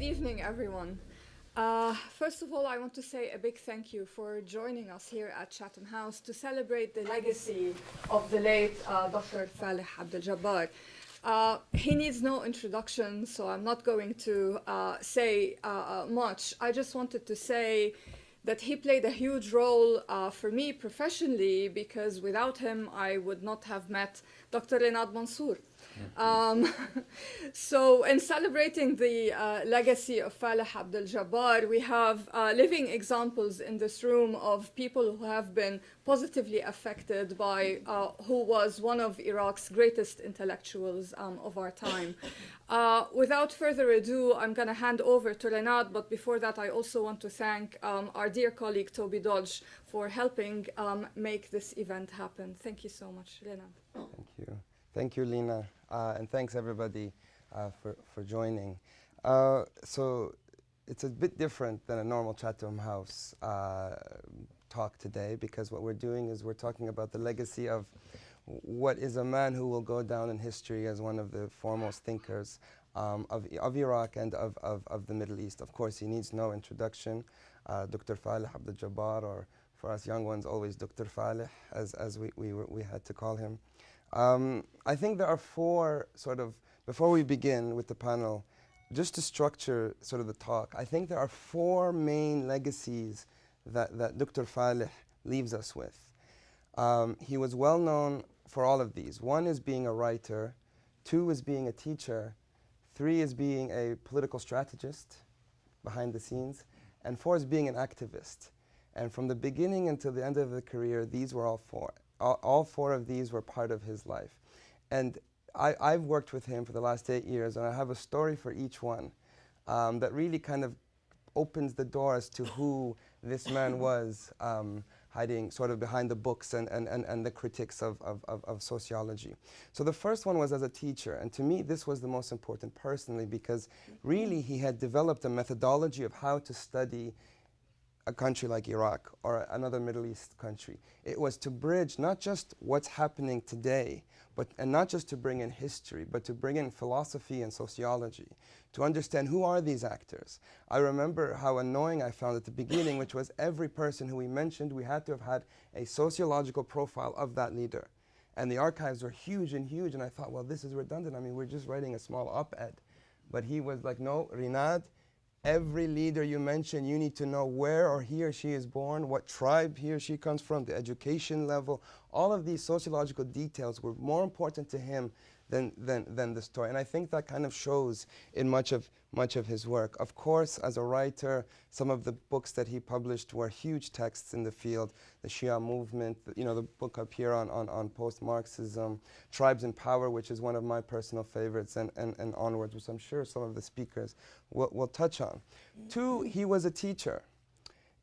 Good evening, everyone. First of all, I want to say a big thank you for joining us here at Chatham House to celebrate the legacy of the late Dr. Faleh Abdul Jabbar. He needs no introduction, so I'm not going to say much. I just wanted to say that he played a huge role for me professionally, because without him, I would not have met Dr. Renad Mansour. So in celebrating the legacy of Faleh Abdul Jabbar, we have living examples in this room of people who have been positively affected by who was one of Iraq's greatest intellectuals of our time. Without further ado, I'm going to hand over to Renad, but before that, I also want to thank our dear colleague Toby Dodge for helping make this event happen. Thank you so much, Renad. Thank you. Thank you, Lina, and thanks everybody for joining. So it's a bit different than a normal Chatham House talk today, because what we're doing is we're talking about the legacy of what is a man who will go down in history as one of the foremost thinkers of Iraq and of the Middle East. Of course, he needs no introduction. Dr. Faleh Abdul Jabbar, or for us young ones, always Dr. Faleh, as we had to call him. I think there are four before we begin with the panel, just to structure sort of the talk, I think there are four main legacies that Dr. Faleh leaves us with. He was well known for all of these. One is being a writer, two is being a teacher, three is being a political strategist behind the scenes, and four is being an activist. And from the beginning until the end of the career, these were all four. All four of these were part of his life. And I've worked with him for the last 8 years, and I have a story for each one that really kind of opens the door as to who this man was, hiding sort of behind the books and the critics of sociology. So the first one was as a teacher, and to me this was the most important personally, because really he had developed a methodology of how to study a country like Iraq or another Middle East country. It was to bridge not just what's happening today, and not just to bring in history, but to bring in philosophy and sociology, to understand who are these actors. I remember how annoying I found at the beginning, which was every person who we mentioned, we had to have had a sociological profile of that leader. And the archives were huge, and I thought, well, this is redundant. I mean, we're just writing a small op-ed. But he was like, no, Renad, every leader you mention, you need to know where or he or she is born, what tribe he or she comes from, the education level. All of these sociological details were more important to him than the story. And I think that kind of shows in much of his work. Of course, as a writer, some of the books that he published were huge texts in the field. The Shiite Movement, the book up here on Post-Marxism, Tribes in Power, which is one of my personal favorites, and onwards, which I'm sure some of the speakers will touch on. Two, he was a teacher.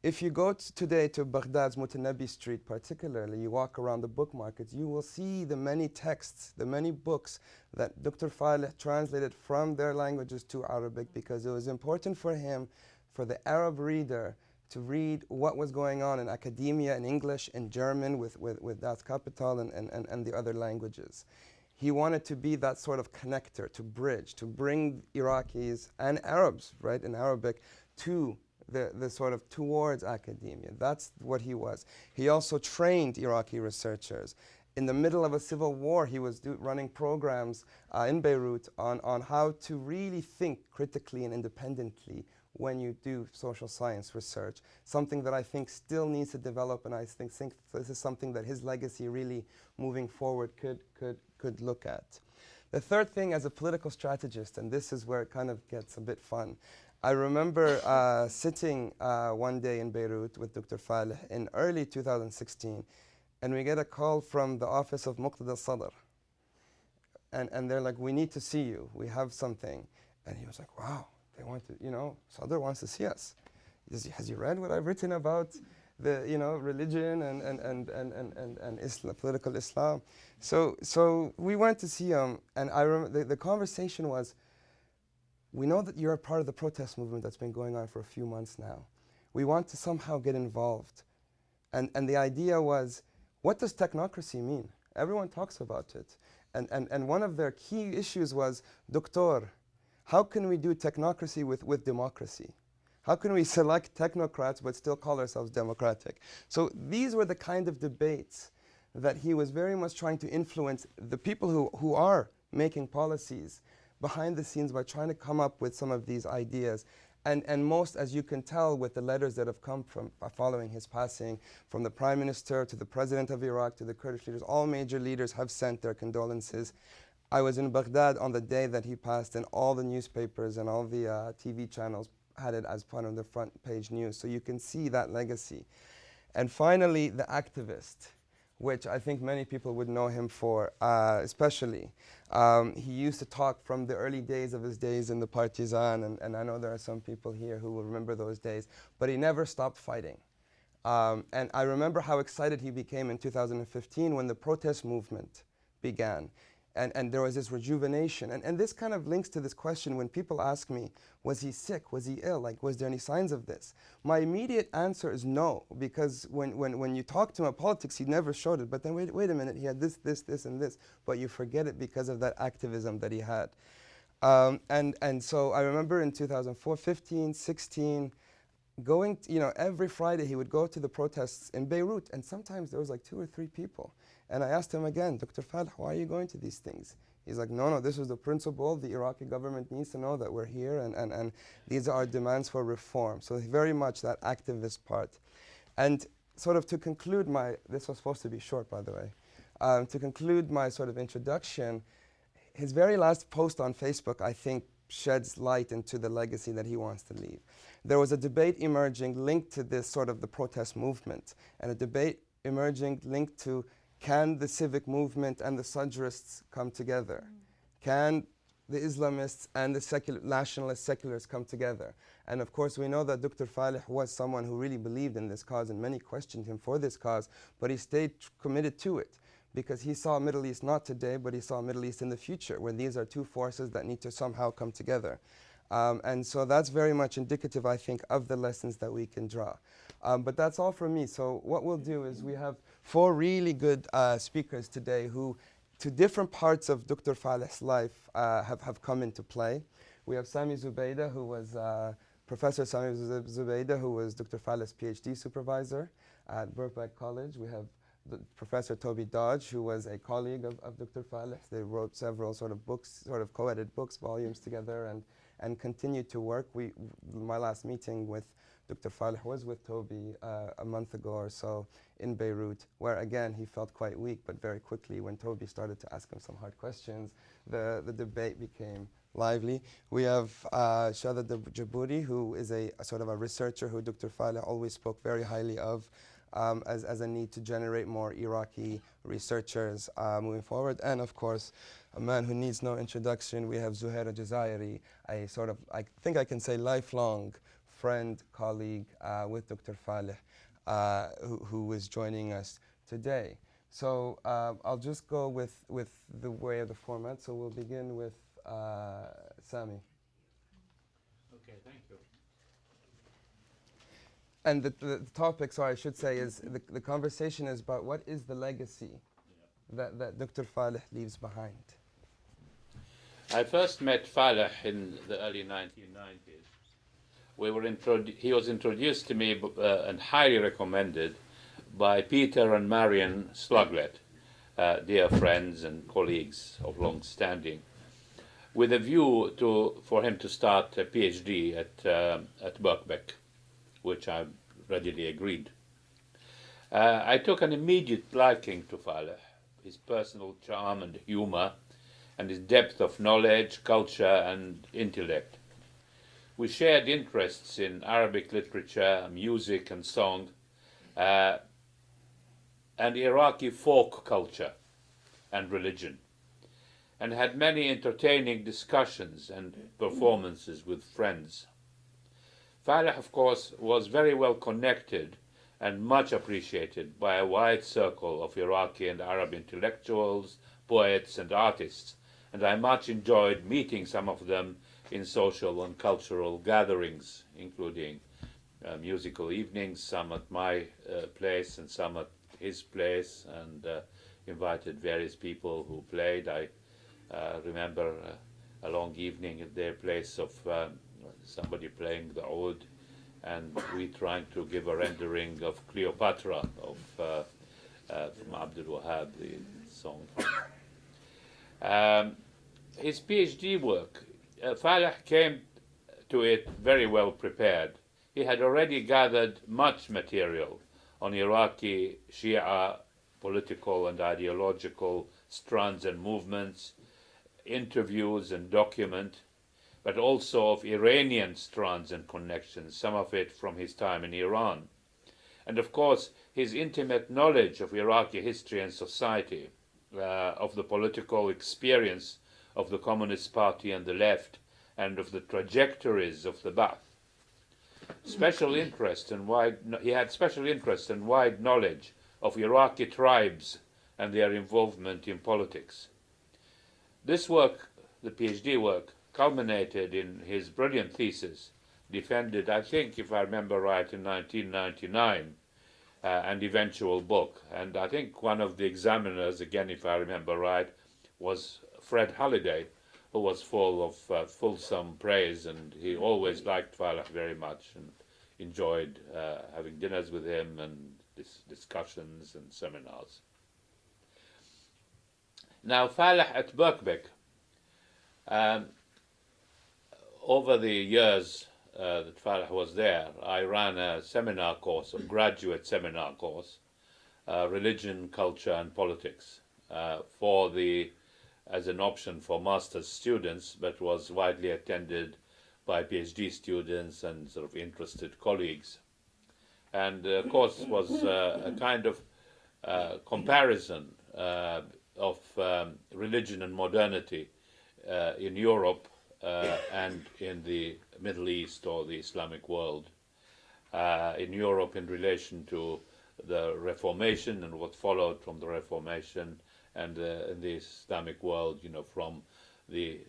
If you go today to Baghdad's Mutanabi Street particularly, you walk around the book markets, you will see the many texts, the many books that Dr. Faleh translated from their languages to Arabic, because it was important for him, for the Arab reader, to read what was going on in academia in English, in German with Das Kapital and the other languages. He wanted to be that sort of connector, to bridge, to bring Iraqis and Arabs, right, in Arabic, to the sort of towards academia. That's what he was. He also trained Iraqi researchers. In the middle of a civil war, he was running programs in Beirut on how to really think critically and independently when you do social science research, something that I think still needs to develop, and I think this is something that his legacy really moving forward could look at. The third thing, as a political strategist, and this is where it kind of gets a bit fun, I remember sitting one day in Beirut with Dr. Faleh in early 2016, and we get a call from the office of Muqtada Sadr. And they're like, we need to see you. We have something. And he was like, wow, they want to, Sadr wants to see us. Has he read what I've written about the, religion and Islam, political Islam? So we went to see him, and I remember the conversation was, we know that you're a part of the protest movement that's been going on for a few months now. We want to somehow get involved. And the idea was, what does technocracy mean? Everyone talks about it. And one of their key issues was, Doctor, how can we do technocracy with democracy? How can we select technocrats but still call ourselves democratic? So these were the kind of debates that he was very much trying to influence the people who are making policies behind the scenes by trying to come up with some of these ideas. And most, as you can tell, with the letters that have come from following his passing, from the Prime Minister to the President of Iraq to the Kurdish leaders, all major leaders have sent their condolences. I was in Baghdad on the day that he passed, and all the newspapers and all the TV channels had it as part of the front page news. So you can see that legacy. And finally, the activist, which I think many people would know him for, especially. He used to talk from the early days of his days in the Partizan, and I know there are some people here who will remember those days, but he never stopped fighting. And I remember how excited he became in 2015 when the protest movement began. And there was this rejuvenation. And this kind of links to this question when people ask me, was he sick? Was he ill? Like, was there any signs of this? My immediate answer is no, because when you talk to him about politics, he never showed it. But then wait a minute, he had this, and this. But you forget it because of that activism that he had. And so I remember in 2004, 15, 16, going, every Friday he would go to the protests in Beirut. And sometimes there was like 2 or 3 people. And I asked him again, Dr. Faleh, why are you going to these things? He's like, no, this is the principle. The Iraqi government needs to know that we're here, and these are our demands for reform. So very much that activist part. And sort of to conclude this was supposed to be short, by the way. To conclude my sort of introduction, his very last post on Facebook, I think, sheds light into the legacy that he wants to leave. There was a debate emerging linked to this sort of the protest movement, and a debate emerging linked to, can the civic movement and the Sadrists come together? Can the Islamists and the nationalist secularists come together? And of course, we know that Dr. Faleh was someone who really believed in this cause, and many questioned him for this cause, but he stayed committed to it because he saw Middle East not today, but he saw Middle East in the future, where these are 2 forces that need to somehow come together. And so that's very much indicative, I think, of the lessons that we can draw. But that's all from me. So what we'll do is we have 4 really good speakers today who, to different parts of Dr. Faleh's life, have come into play. We have Sami Zubaydah, who was Professor Sami Zubaydah, who was Dr. Faleh's PhD supervisor at Birkbeck College. We have Professor Toby Dodge, who was a colleague of Dr. Faleh. They wrote several sort of books, sort of co-edited books, volumes together, and continued to work. My last meeting with Dr. Faleh was with Toby a month ago or so in Beirut, where again he felt quite weak, but very quickly when Toby started to ask him some hard questions, the debate became lively. We have Shada Jabouri, who is a sort of a researcher who Dr. Faleh always spoke very highly of as a need to generate more Iraqi researchers moving forward. And of course, a man who needs no introduction, we have Zuhair Jazairi, a sort of, I think I can say, lifelong friend, colleague with Dr. Faleh, who is joining us today. So I'll just go with the way of the format. So we'll begin with Sami. Okay, thank you. And the topic, so I should say, is the conversation is about what is the legacy that Dr. Faleh leaves behind. I first met Faleh in the early 1990s. He was introduced to me and highly recommended by Peter and Marion Sluglet, dear friends and colleagues of long standing, with a view for him to start a PhD at Birkbeck, which I readily agreed. I took an immediate liking to Faleh, his personal charm and humor, and his depth of knowledge, culture, and intellect. We shared interests in Arabic literature, music and song, and Iraqi folk culture and religion, and had many entertaining discussions and performances with friends. Faleh, of course, was very well connected and much appreciated by a wide circle of Iraqi and Arab intellectuals, poets, and artists, and I much enjoyed meeting some of them in social and cultural gatherings, including musical evenings, some at my place and some at his place, and invited various people who played. I remember a long evening at their place of somebody playing the oud, and we trying to give a rendering of Cleopatra of from Abdul Wahab, the song. His PhD work, Faleh came to it very well prepared. He had already gathered much material on Iraqi Shia political and ideological strands and movements, interviews and document, but also of Iranian strands and connections, some of it from his time in Iran. And of course, his intimate knowledge of Iraqi history and society, of the political experience of the Communist Party and the left, and of the trajectories of the Ba'ath. He had special interest and wide knowledge of Iraqi tribes and their involvement in politics. This work, the PhD work, culminated in his brilliant thesis, defended, I think, if I remember right, in 1999, and eventual book. And I think one of the examiners, again, if I remember right, was Fred Halliday, who was full of fulsome praise, and he always liked Faleh very much and enjoyed having dinners with him and discussions and seminars. Now, Faleh at Birkbeck, over the years that Faleh was there, I ran a seminar course, a graduate seminar course, Religion, Culture and Politics, as an option for master's students, but was widely attended by PhD students and sort of interested colleagues. And of course was a kind of comparison of religion and modernity in Europe and in the Middle East or the Islamic world. In Europe in relation to the Reformation and what followed from the Reformation, and in the Islamic world, from the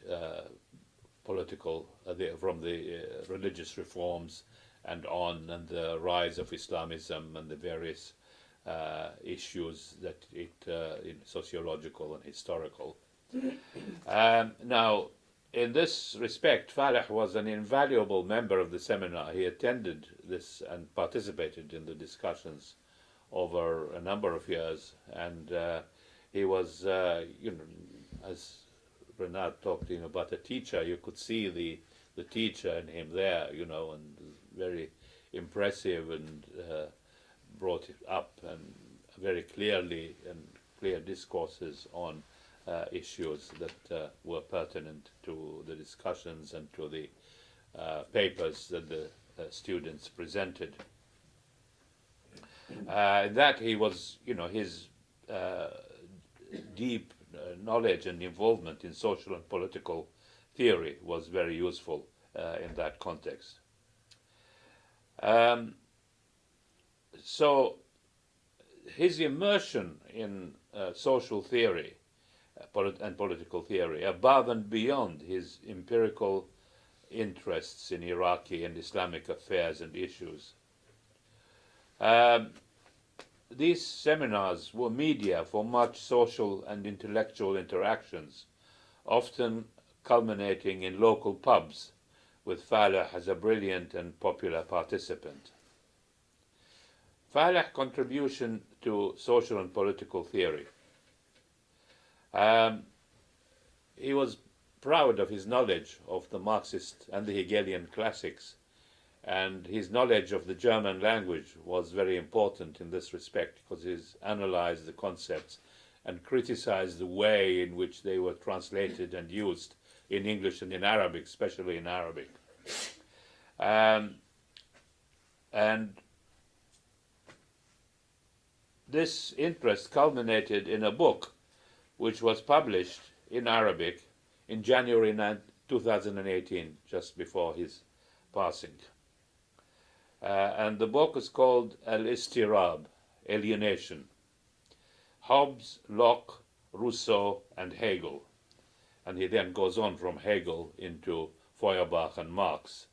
religious reforms and on, and the rise of Islamism and the various issues that sociological and historical. Now, in this respect, Faleh was an invaluable member of the seminar. He attended this and participated in the discussions over a number of years, and he was, as Renat talked to him about a teacher, you could see the teacher in him there, and very impressive, and brought it up and very clearly, and clear discourses on issues that were pertinent to the discussions and to the papers that the students presented. That he was, his deep knowledge and involvement in social and political theory was very useful in that context. So his immersion in social theory and political theory, above and beyond his empirical interests in Iraqi and Islamic affairs and issues. These seminars were media for much social and intellectual interactions, often culminating in local pubs, with Faleh as a brilliant and popular participant. Faleh's contribution to social and political theory. He was proud of his knowledge of the Marxist and the Hegelian classics, and his knowledge of the German language was very important in this respect, because he analyzed the concepts and criticized the way in which they were translated and used in English and in Arabic, especially in Arabic. And this interest culminated in a book which was published in Arabic in January 2018, just before his passing. And the book is called Al-Istirab, Alienation, Hobbes, Locke, Rousseau, and Hegel. And he then goes on from Hegel into Feuerbach and Marx,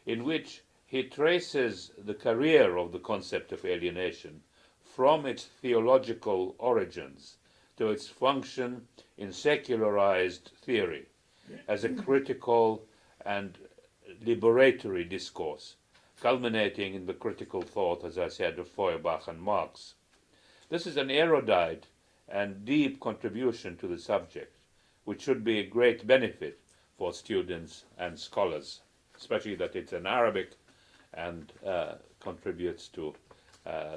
in which he traces the career of the concept of alienation from its theological origins to its function in secularized theory, as a critical and liberatory discourse, culminating in the critical thought, as I said, of Feuerbach and Marx. This is an erudite and deep contribution to the subject, which should be a great benefit for students and scholars, especially that it's in Arabic and contributes to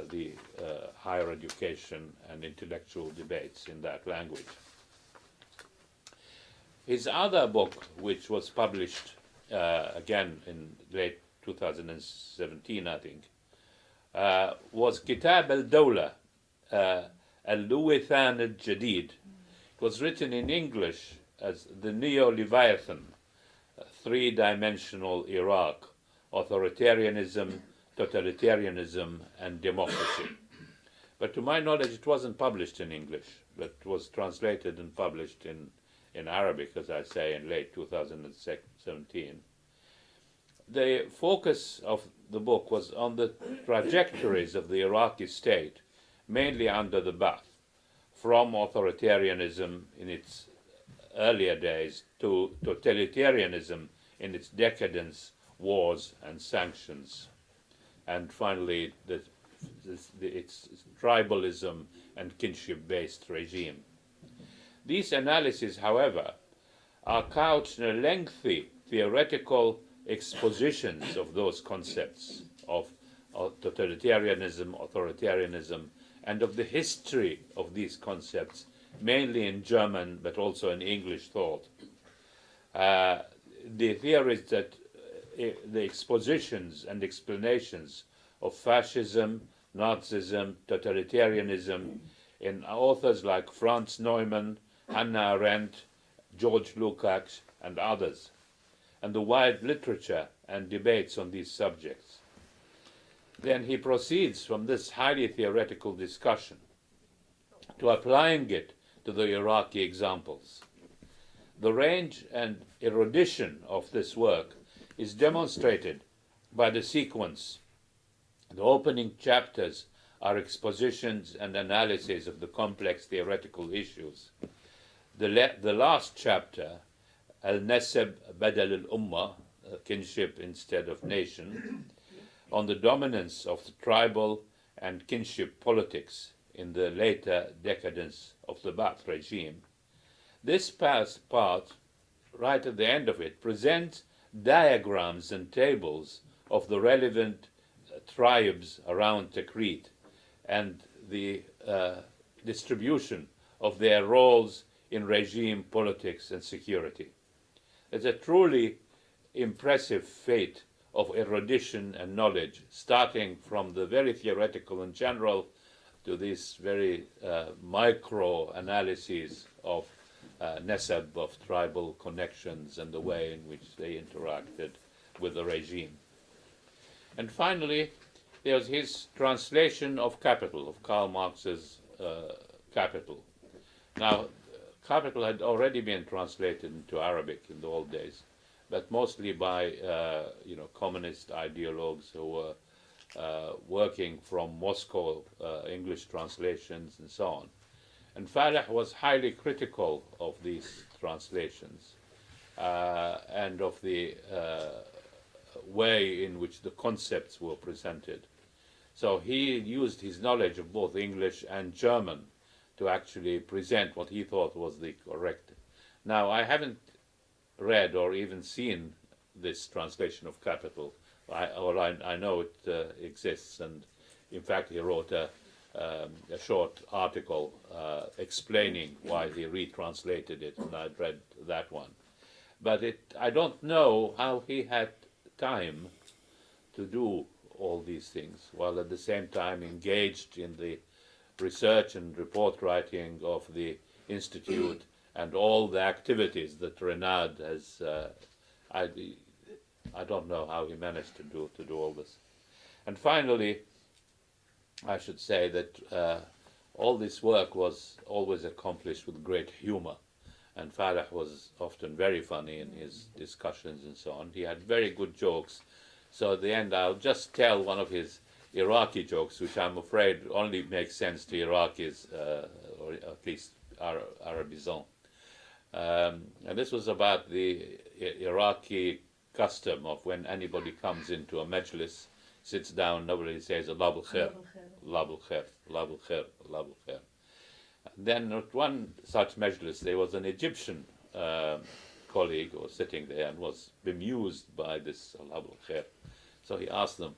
the higher education and intellectual debates in that language. His other book, which was published again in late 2017, I think, was Kitab al-Dawla, al-Luwithan al-Jadid. It was written in English as the Neo-Leviathan, three-dimensional Iraq, authoritarianism, totalitarianism, and democracy. But to my knowledge, it wasn't published in English, but was translated and published in Arabic, as I say, in late 2017. The focus of the book was on the trajectories of the Iraqi state, mainly under the Ba'ath, from authoritarianism in its earlier days to totalitarianism in its decadence, wars, and sanctions, and finally its tribalism and kinship-based regime. These analyses, however, are couched in a lengthy theoretical expositions of those concepts of totalitarianism, authoritarianism, and of the history of these concepts, mainly in German but also in English thought. The theories that the expositions and explanations of fascism, Nazism, totalitarianism in authors like Franz Neumann, Hannah Arendt, George Lukács, and others, and the wide literature and debates on these subjects. Then he proceeds from this highly theoretical discussion to applying it to the Iraqi examples. The range and erudition of this work is demonstrated by the sequence. The opening chapters are expositions and analyses of the complex theoretical issues. The last chapter, Al-Nasab Badal al-Ummah, kinship instead of nation, on the dominance of the tribal and kinship politics in the later decadence of the Ba'ath regime. This past part, right at the end of it, presents diagrams and tables of the relevant tribes around Tikrit and the distribution of their roles in regime politics and security. It's a truly impressive feat of erudition and knowledge, starting from the very theoretical and general to these very micro analyses of nasab, of tribal connections and the way in which they interacted with the regime. And finally, there's his translation of Capital, of Karl Marx's Capital. Now, Capital had already been translated into Arabic in the old days, but mostly by communist ideologues who were working from Moscow, English translations and so on. And Faleh was highly critical of these translations and of the way in which the concepts were presented. So he used his knowledge of both English and German to actually present what he thought was the correct. Now, I haven't read or even seen this translation of Capital. I know it exists, and in fact he wrote a short article explaining why he retranslated it, and I'd read that one. But I don't know how he had time to do all these things, while at the same time engaged in the research and report writing of the Institute and all the activities that Renard has. I don't know how he managed to do all this. And finally, I should say that all this work was always accomplished with great humor, and Faleh was often very funny in his discussions and so on. He had very good jokes. So at the end, I'll just tell one of his Iraqi jokes, which I'm afraid only makes sense to Iraqis, or at least Arabisants. And this was about the Iraqi custom of when anybody comes into a majlis, sits down, nobody says Allah bil khair, Allah bil khair, Allah bil khair, Allah bil khair. Then at one such majlis, there was an Egyptian colleague who was sitting there and was bemused by this Allah bil khair. So he asked them,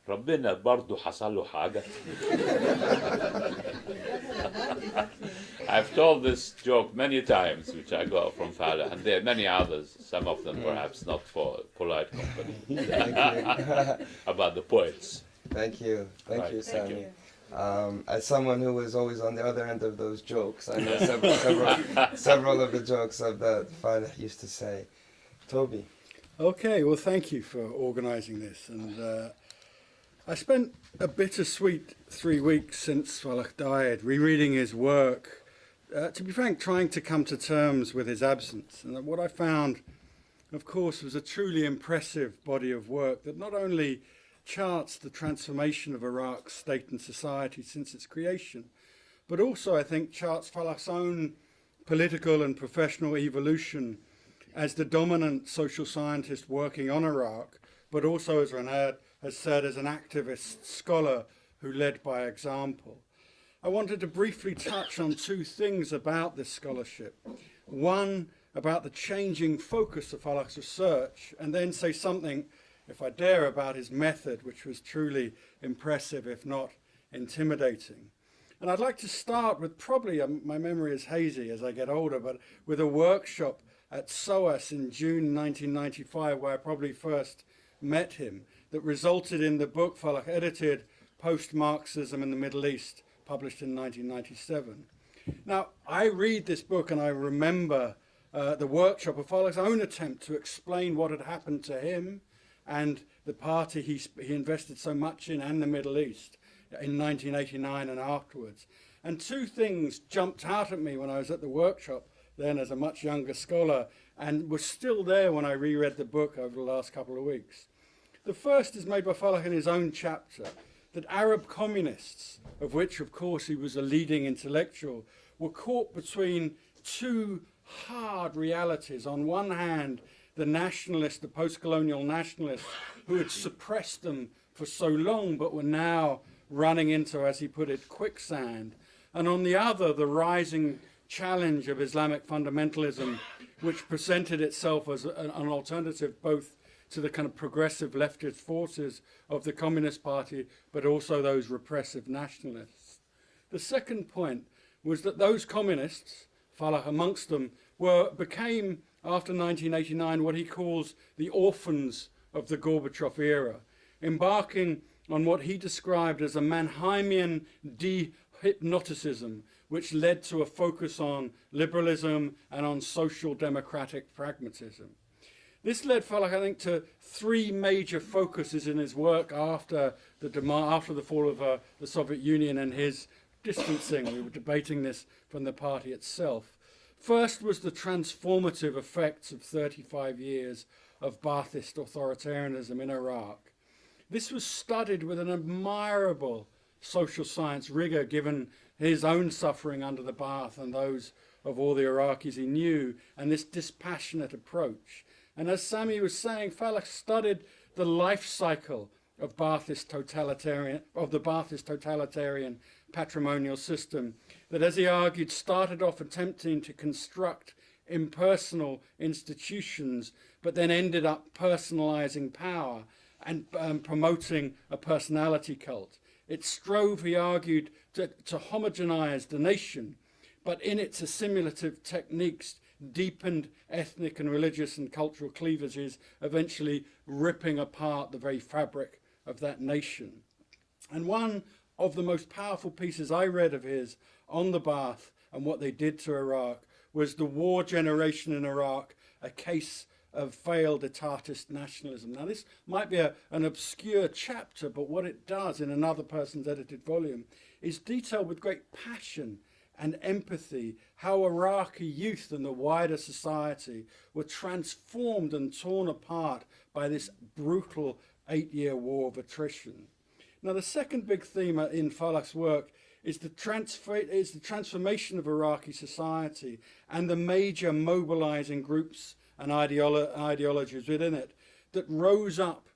Rabbina bardu hasalu haga. I've told this joke many times, which I got from Faleh, and there are many others, some of them perhaps not for polite company, about the poets. Thank you. Thank you, Thank Sami. you. As someone who was always on the other end of those jokes, I know several of the jokes that Faleh used to say. Toby. Okay, well, thank you for organising this. And I spent a bittersweet 3 weeks since Faleh died, rereading his work, to be frank, trying to come to terms with his absence. And what I found, of course, was a truly impressive body of work that not only charts the transformation of Iraq's state and society since its creation, but also, I think, charts Faleh's own political and professional evolution as the dominant social scientist working on Iraq, but also, as Renard has said, as an activist scholar who led by example. I wanted to briefly touch on two things about this scholarship. One, about the changing focus of Faleh's research, and then say something, if I dare, about his method, which was truly impressive, if not intimidating. And I'd like to start with probably, my memory is hazy as I get older, but with a workshop at SOAS in June 1995, where I probably first met him, that resulted in the book Faleh edited, Post-Marxism in the Middle East, published in 1997. Now, I read this book and I remember the workshop of Faleh's own attempt to explain what had happened to him and the party he invested so much in and the Middle East in 1989 and afterwards. And two things jumped out at me when I was at the workshop then as a much younger scholar and was still there when I reread the book over the last couple of weeks. The first is made by Faleh in his own chapter, that Arab communists, of which of course he was a leading intellectual, were caught between two hard realities. On one hand, the nationalists, the post-colonial nationalists, who had suppressed them for so long but were now running into, as he put it, quicksand. And on the other, the rising challenge of Islamic fundamentalism, which presented itself as an alternative both to the kind of progressive leftist forces of the Communist Party, but also those repressive nationalists. The second point was that those communists, Faleh amongst them, became, after 1989, what he calls the orphans of the Gorbachev era, embarking on what he described as a Mannheimian de-hypnoticism, which led to a focus on liberalism and on social democratic pragmatism. This led Faleh, I think, to three major focuses in his work after the fall of the Soviet Union and his distancing. We were debating this from the party itself. First was the transformative effects of 35 years of Baathist authoritarianism in Iraq. This was studied with an admirable social science rigor given his own suffering under the Baath and those of all the Iraqis he knew, and this dispassionate approach. And as Sami was saying, Faleh studied the life cycle of the Baathist totalitarian patrimonial system that, as he argued, started off attempting to construct impersonal institutions, but then ended up personalizing power and promoting a personality cult. It strove, he argued, to homogenize the nation, but in its assimilative techniques deepened ethnic and religious and cultural cleavages, eventually ripping apart the very fabric of that nation. And one of the most powerful pieces I read of his on the Baath and what they did to Iraq was The War Generation in Iraq, a case of failed etatist nationalism. Now, this might be an obscure chapter, but what it does in another person's edited volume is detail with great passion and empathy how Iraqi youth and the wider society were transformed and torn apart by this brutal 8-year war of attrition. Now, the second big theme in Faleh's work is the transformation of Iraqi society and the major mobilizing groups and ideologies within it that rose up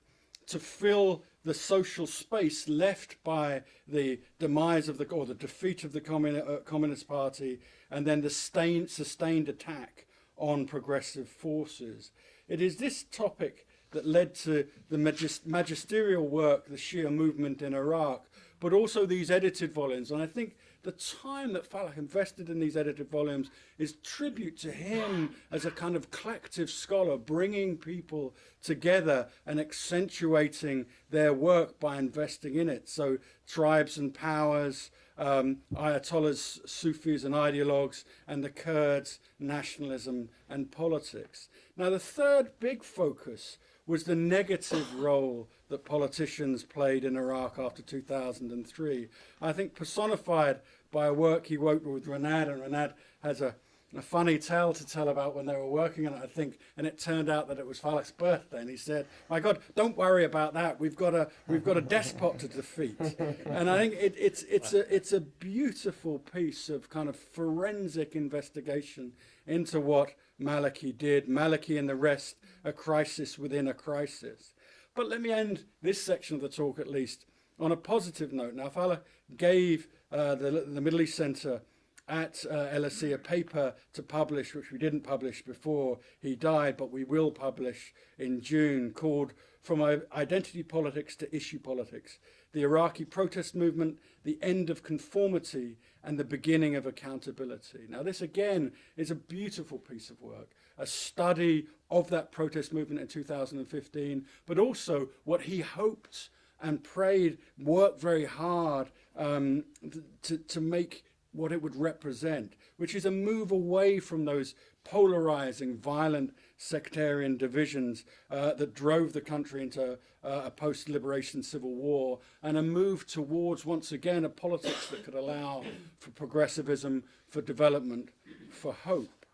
to fill the social space left by the demise of the defeat of the Communist Party and then the sustained attack on progressive forces. It is this topic that led to the magisterial work, the Shia movement in Iraq, but also these edited volumes. And I think the time that Faleh invested in these edited volumes is tribute to him as a kind of collective scholar, bringing people together and accentuating their work by investing in it. So Tribes and Powers, Ayatollahs, Sufis and Ideologues, and the Kurds, Nationalism and Politics. Now, the third big focus was the negative role that politicians played in Iraq after 2003. I think personified by a work he wrote with Renad, and Renad has a funny tale to tell about when they were working on it, I think, and it turned out that it was Faleh's birthday, and he said, "My God, don't worry about that. We've got a despot to defeat." And I think it's a beautiful piece of kind of forensic investigation into what Maliki did. Maliki and the rest, a crisis within a crisis. But let me end this section of the talk, at least, on a positive note. Now, Faleh gave the Middle East Center at LSE a paper to publish, which we didn't publish before he died, but we will publish in June, called From Identity Politics to Issue Politics: The Iraqi Protest Movement, the End of Conformity, and the Beginning of Accountability. Now, this again is a beautiful piece of work, a study of that protest movement in 2015, but also what he hoped and prayed, worked very hard to make what it would represent, which is a move away from those polarizing, violent, sectarian divisions that drove the country into a post-liberation civil war, and a move towards, once again, a politics that could allow for progressivism, for development, for hope.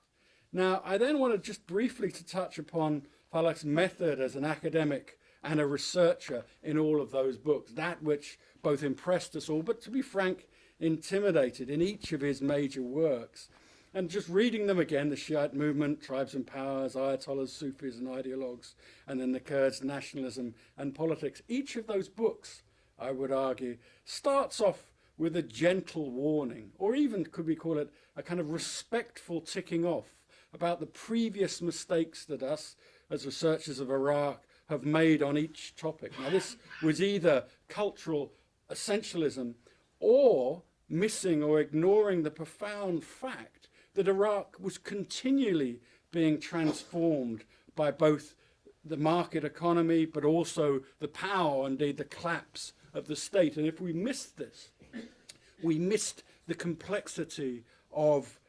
Now, I then want to just briefly to touch upon Faleh's method as an academic and a researcher in all of those books, that which both impressed us all, but to be frank, intimidated in each of his major works. And just reading them again, the Shiite Movement, Tribes and Powers, Ayatollahs, Sufis and Ideologues, and then the Kurds, Nationalism and Politics. Each of those books, I would argue, starts off with a gentle warning, or even, could we call it, a kind of respectful ticking off about the previous mistakes that us, as researchers of Iraq, have made on each topic. Now, this was either cultural essentialism or missing or ignoring the profound fact that Iraq was continually being transformed by both the market economy, but also the power, indeed the collapse of the state. And if we missed this, we missed the complexity of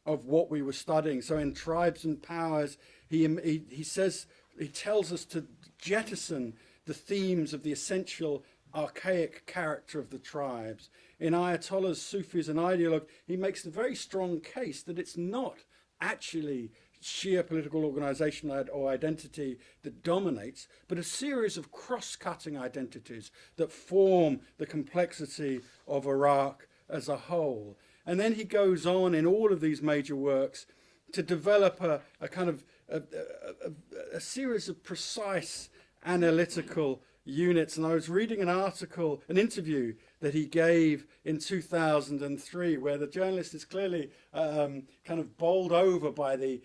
what we were studying. So in Tribes and Powers, he says, he tells us to jettison the themes of the essential archaic character of the tribes. In Ayatollahs, Sufis and Ideologues, he makes the very strong case that it's not actually Shia political organization or identity that dominates, but a series of cross-cutting identities that form the complexity of Iraq as a whole. And then he goes on in all of these major works to develop a kind of a series of precise analytical units. And I was reading an interview that he gave in 2003, where the journalist is clearly kind of bowled over by the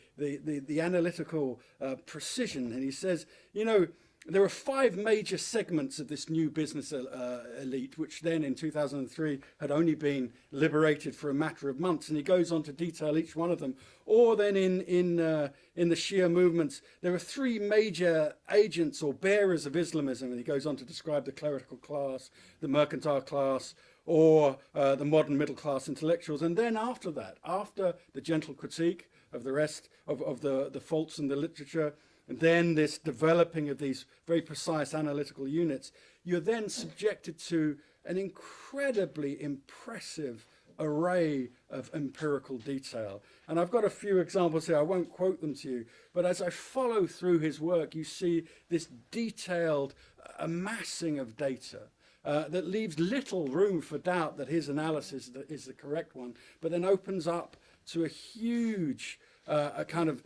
analytical precision. And he says, you know, there are 5 major segments of this new business elite, which then in 2003 had only been liberated for a matter of months. And he goes on to detail each one of them. Or then in the Shia movements, there are 3 major agents or bearers of Islamism. And he goes on to describe the clerical class, the mercantile class, or the modern middle class intellectuals. And then after that, after the gentle critique of the rest of the faults in the literature, and then this developing of these very precise analytical units, you're then subjected to an incredibly impressive array of empirical detail. And I've got a few examples here. I won't quote them to you, but as I follow through his work, you see this detailed amassing of data that leaves little room for doubt that his analysis is the correct one, but then opens up to a huge, a kind of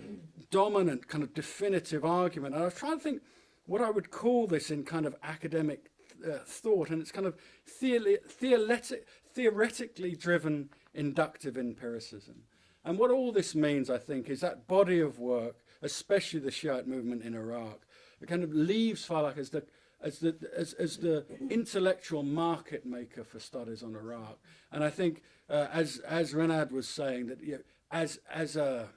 dominant, kind of definitive argument. And I was trying to think what I would call this in kind of academic thought, and it's kind of theoretically driven inductive empiricism. And what all this means, I think, is that body of work, especially the Shiite movement in Iraq, it kind of leaves Faleh as the intellectual market maker for studies on Iraq. And I think, as Renad was saying, that as an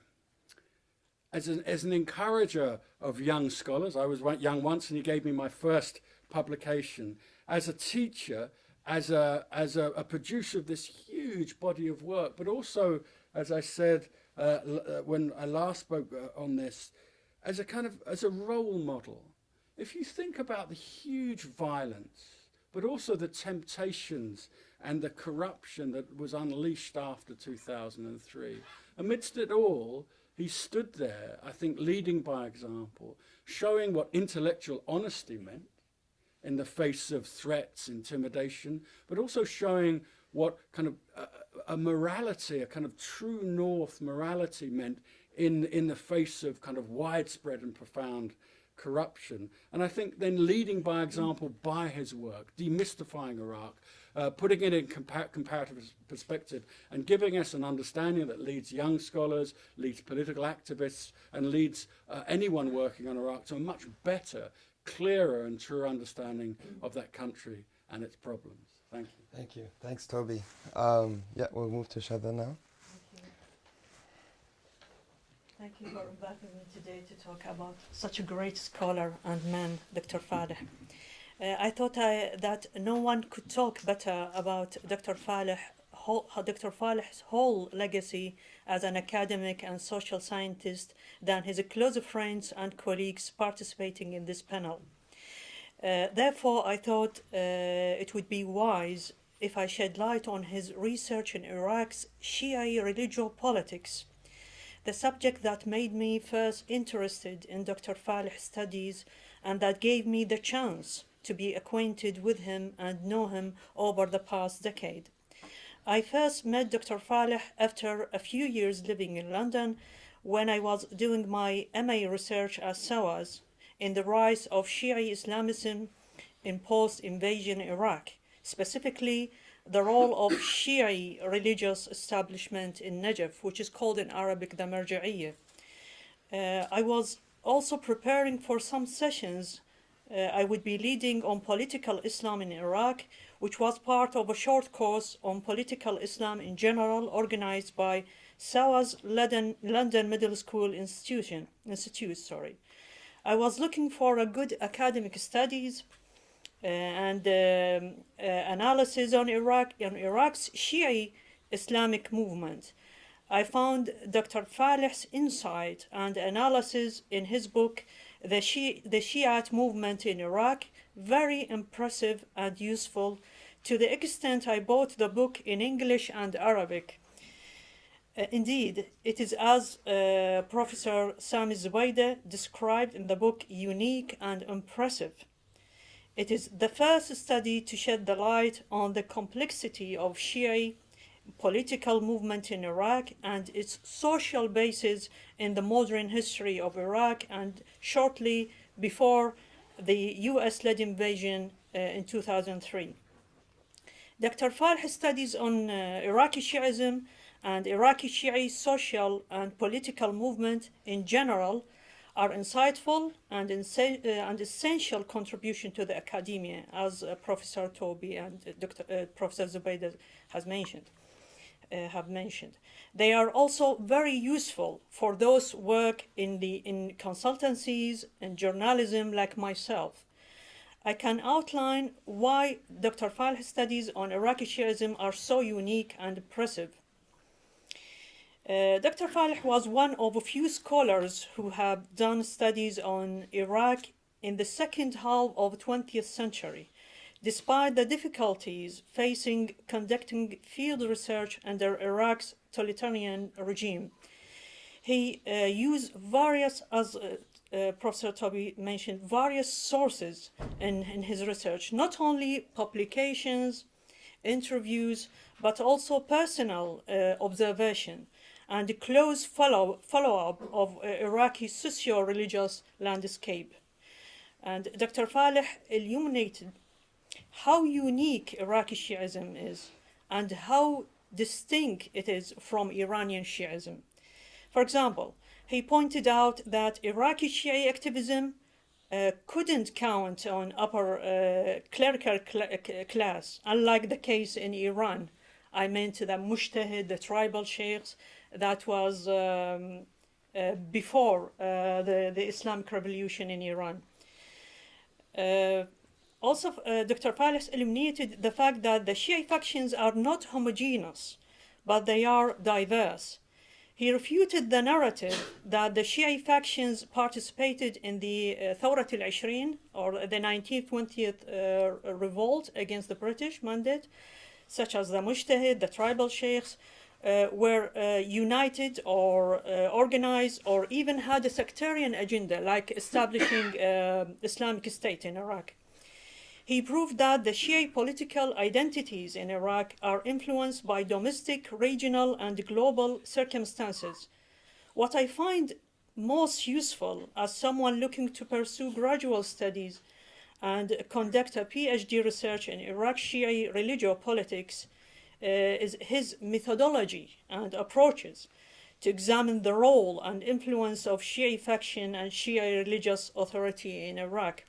encourager of young scholars, I was young once, and he gave me my first publication. As a teacher, as a producer of this huge body of work, but also, as I said when I last spoke on this, as a role model. If you think about the huge violence, but also the temptations and the corruption that was unleashed after 2003, amidst it all, he stood there, I think, leading by example, showing what intellectual honesty meant in the face of threats, intimidation, but also showing what kind of a morality, a kind of true north morality meant in the face of kind of widespread and profound corruption. And I think then leading by example by his work, demystifying Iraq, putting it in comparative perspective, and giving us an understanding that leads young scholars, leads political activists, and leads anyone working on Iraq to a much better, clearer and truer understanding of that country and its problems. Thank you. Thank you. Thanks, Toby. Yeah, we'll move to Shada now. Thank you for inviting me today to talk about such a great scholar and man, Dr. Faleh. I thought that no one could talk better about Dr. Faleh's whole legacy as an academic and social scientist than his close friends and colleagues participating in this panel. Therefore, I thought it would be wise if I shed light on his research in Iraq's Shia religious politics, the subject that made me first interested in Dr. Faleh's studies and that gave me the chance to be acquainted with him and know him over the past decade. I first met Dr. Faleh after a few years living in London when I was doing my MA research at SOAS in the rise of Shia Islamism in post-invasion Iraq, specifically the role of Shia religious establishment in Najaf, which is called in Arabic the Marja'iyya. I was also preparing for some sessions I would be leading on political Islam in Iraq, which was part of a short course on political Islam in general organized by SOAS London Middle School Institute. I was looking for a good academic studies and analysis on Iraq's Shia Islamic movement. I found Dr. Faleh's insight and analysis in his book, The Shiite Movement in Iraq, very impressive and useful, to the extent I bought the book in English and Arabic. Indeed, it is as Professor Sami Zubaydah described in the book, unique and impressive. It is the first study to shed the light on the complexity of Shia political movement in Iraq and its social basis in the modern history of Iraq and shortly before the US-led invasion in 2003. Dr. Faleh's studies on Iraqi Shiism and Iraqi Shia social and political movement in general are insightful and essential contribution to the academia, as Professor Toby and Professor Zubaydah have mentioned. They are also very useful for those who work in consultancies and journalism like myself. I can outline why Dr. Faleh's studies on Iraqi Shiism are so unique and impressive. Dr. Faleh was one of a few scholars who have done studies on Iraq in the second half of the 20th century, despite the difficulties facing conducting field research under Iraq's totalitarian regime. He used various Professor Toby mentioned various sources in his research, not only publications, interviews, but also personal observation and a close follow-up of Iraqi socio-religious landscape. And Dr. Faleh illuminated how unique Iraqi Shiism is and how distinct it is from Iranian Shiism. For example, he pointed out that Iraqi Shia activism couldn't count on upper clerical class, unlike the case in Iran. I meant the Mujtahid, the tribal sheikhs, that was before the Islamic Revolution in Iran. Also, Dr. Faleh illuminated the fact that the Shia factions are not homogeneous, but they are diverse. He refuted the narrative that the Shia factions participated in the Thawrat al-Ishrin, or the 19th, 20th revolt against the British mandate, such as the Mujtahid, the tribal sheikhs, were united or organized or even had a sectarian agenda, like establishing Islamic State in Iraq. He proved that the Shia political identities in Iraq are influenced by domestic, regional, and global circumstances. What I find most useful as someone looking to pursue graduate studies and conduct a PhD research in Iraq Shia religio-politics is his methodology and approaches to examine the role and influence of Shia faction and Shia religious authority in Iraq.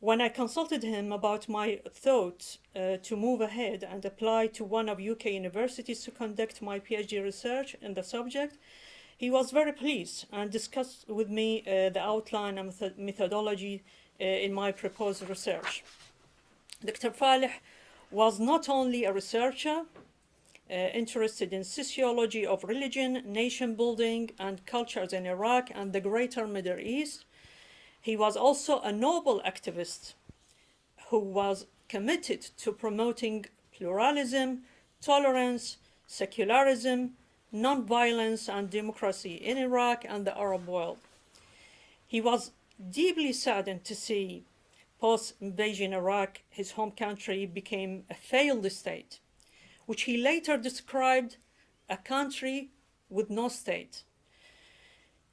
When I consulted him about my thoughts to move ahead and apply to one of UK universities to conduct my PhD research in the subject, he was very pleased and discussed with me the outline and methodology in my proposed research. Dr. Faleh was not only a researcher interested in sociology of religion, nation building, and cultures in Iraq and the greater Middle East. He was also a noble activist who was committed to promoting pluralism, tolerance, secularism, non-violence, and democracy in Iraq and the Arab world. He was deeply saddened to see post-invasion Iraq, his home country, became a failed state, which he later described a country with no state.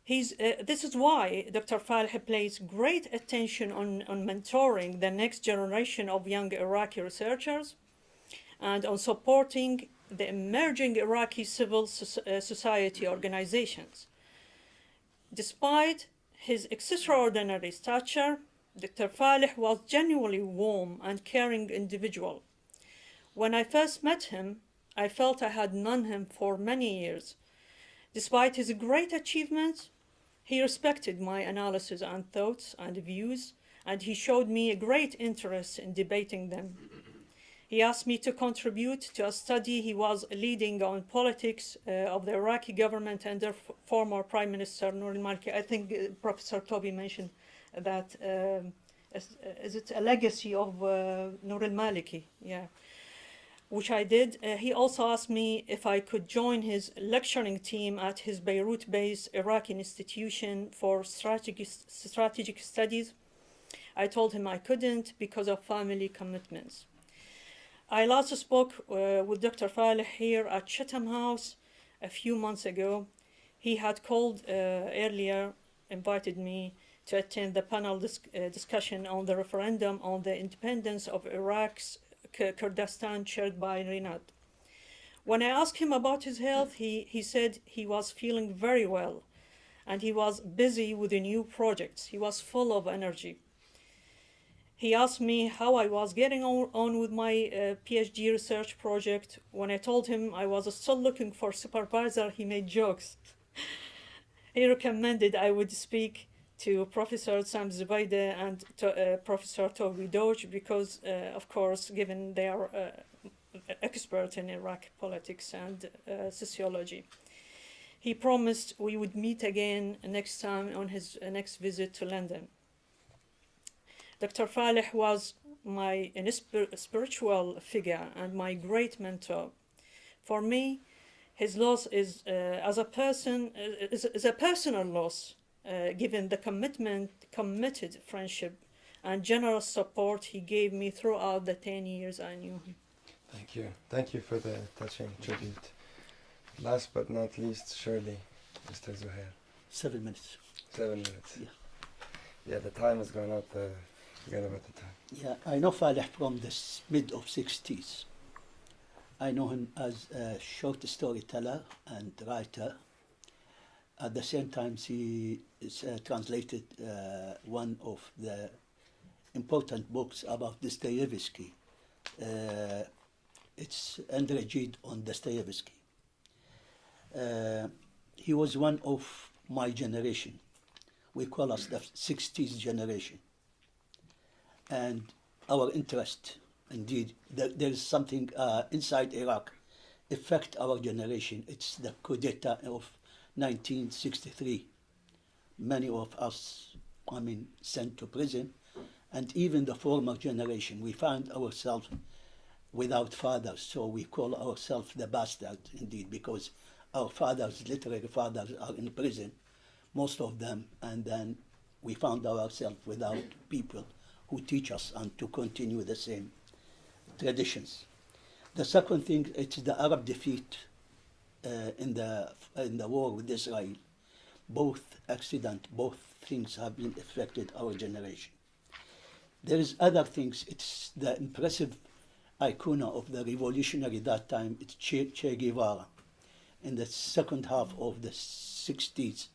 This is why Dr. Faleh plays great attention on mentoring the next generation of young Iraqi researchers and on supporting the emerging Iraqi civil society organizations. Despite his extraordinary stature, Dr. Faleh was genuinely warm and caring individual. When I first met him, I felt I had known him for many years. Despite his great achievements, he respected my analysis and thoughts and views, and he showed me a great interest in debating them. He asked me to contribute to a study he was leading on politics of the Iraqi government under former Prime Minister Nour al-Maliki. I think Professor Toby mentioned that, is it a legacy of Nour al-Maliki? Yeah. Which I did. He also asked me if I could join his lecturing team at his Beirut-based Iraqi institution for strategic studies. I told him I couldn't because of family commitments. I last spoke with Dr. Faleh here at Chatham House a few months ago. He had called earlier, invited me to attend the panel discussion on the referendum on the independence of Iraq's Kurdistan, chaired by Rinat. When I asked him about his health, he said he was feeling very well and he was busy with the new projects. He was full of energy. He asked me how I was getting on with my PhD research project. When I told him I was still looking for a supervisor, he made jokes. He recommended I would speak to Professor Sam Zubaydah and Professor Toby Doge because, of course, given they are experts in Iraq politics and sociology. He promised we would meet again next time on his next visit to London. Dr. Faleh was my spiritual figure and my great mentor. For me, his loss is a personal loss given the committed friendship and generous support he gave me throughout the 10 years I knew him. Thank you. Thank you for the touching tribute. Last but not least, surely, Mr. Zuhair. 7 minutes. 7 minutes. Yeah. Yeah, the time has gone out. Forget about the time. Yeah, I know Faleh from the mid of 60s. I know him as a short storyteller and writer. At the same time, he translated one of the important books about Dostoevsky. It's Andrejid on Dostoevsky. He was one of my generation. We call us the 60s generation. And our interest, indeed, there is something inside Iraq affect our generation. It's the coup d'etat of 1963. Many of us, sent to prison, and even the former generation, we found ourselves without fathers, so we call ourselves the bastards, indeed, because our fathers, literary fathers, are in prison, most of them, and then we found ourselves without people who teach us and to continue the same traditions. The second thing, it's the Arab defeat in the war with Israel. Both things have been affected our generation. There is other things. It's the impressive icon of the revolutionary that time. It's Che Guevara. In the second half of the 60s,